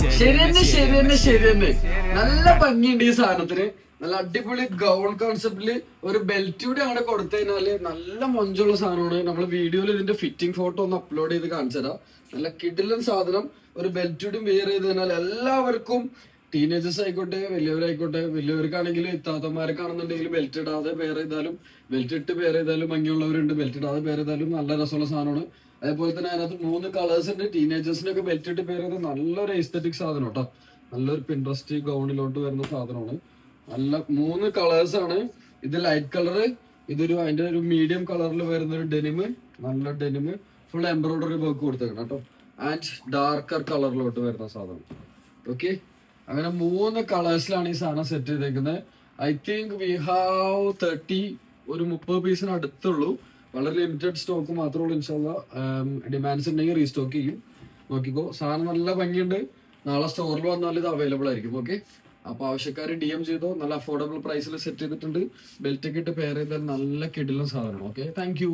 ശരി. നല്ല ഭംഗിയുണ്ട് ഈ സാധനത്തിന്. നല്ല അടിപൊളി ഗൗൺ കോൺസെപ്റ്റില് ഒരു ബെൽറ്റ് കൂടി അങ്ങനെ കൊടുത്തു കഴിഞ്ഞാല് നല്ല മൊഞ്ചുള്ള സാധനമാണ്. നമ്മൾ വീഡിയോയിൽ ഇതിന്റെ ഫിറ്റിംഗ് ഫോട്ടോ ഒന്ന് അപ്ലോഡ് ചെയ്ത് കാണിച്ചു തരാം. നല്ല കിടിലൻ സാധനം. ഒരു ബെൽറ്റ് കൂടി വെയർ ചെയ്ത് കഴിഞ്ഞാൽ എല്ലാവർക്കും, ടീനേജേഴ്സ് ആയിക്കോട്ടെ വലിയവരായിക്കോട്ടെ, വലിയവർക്കാണെങ്കിൽ ഇത്താത്തമാർക്കാണെന്നുണ്ടെങ്കിൽ ബെൽറ്റ് ഇടാതെ പെയർ ചെയ്താലും, ബെൽറ്റ് ഇട്ട് പെയർ ചെയ്താലും ഭംഗിയുള്ളവരുണ്ട്, ബെൽറ്റ് ഇടാതെ പെയർ ചെയ്താലും നല്ല രസമുള്ള സാധനമാണ്. അതേപോലെ തന്നെ അതിനകത്ത് 3 കളേഴ്സ് ഉണ്ട്. ടീനേജേഴ്സിനൊക്കെ ബെൽറ്റ് ഇട്ട് പെയർ ചെയ്ത് നല്ലൊരു എസ്തെറ്റിക് സാധനം കേട്ടോ. നല്ലൊരു പിൻട്രസ്റ്റ് ഗൗണിലോട്ട് വരുന്ന സാധനമാണ്. നല്ല 3 കളേഴ്സ് ആണ്. ഇത് ലൈറ്റ് കളറ്, ഇതൊരു അതിന്റെ ഒരു മീഡിയം കളറിൽ വരുന്ന ഒരു ഡെനിമ്, നല്ല ഡെനിമ്, ഫുൾ എംബ്രോയിഡറി വർക്ക് കൊടുത്തേക്കണം കേട്ടോ. ആൻഡ് ഡാർക്കർ കളറിലോട്ട് വരുന്ന സാധനം. ഓക്കെ, അങ്ങനെ 3 കളേഴ്സിലാണ് ഈ സാധനം സെറ്റ് ചെയ്തേക്കുന്നത്. ഐ തിങ്ക് വി ഹാവ് 30, ഒരു 30 പീസിന് അടുത്തുള്ളൂ. വളരെ ലിമിറ്റഡ് സ്റ്റോക്ക് മാത്രമേ ഉള്ളൂ. ഇൻഷാല്ലാ ഡിമാൻഡ്സ് ഉണ്ടെങ്കിൽ റീസ്റ്റോക്ക് ചെയ്യും. നോക്കിക്കോ, സാധനം നല്ല ഭംഗിയുണ്ട്. നാളെ സ്റ്റോറിൽ വന്നാൽ ഇത് അവൈലബിൾ ആയിരിക്കും. ഓക്കെ, അപ്പൊ ആവശ്യക്കാർ DM ചെയ്തോ. നല്ല അഫോർഡബിൾ പ്രൈസിൽ സെറ്റ് ചെയ്തിട്ടുണ്ട്. ബെൽറ്റ് ഒക്കെ ഇട്ട് പെയർ ചെയ്താൽ നല്ല കിടിലൻ സാധനം. Okay, thank you.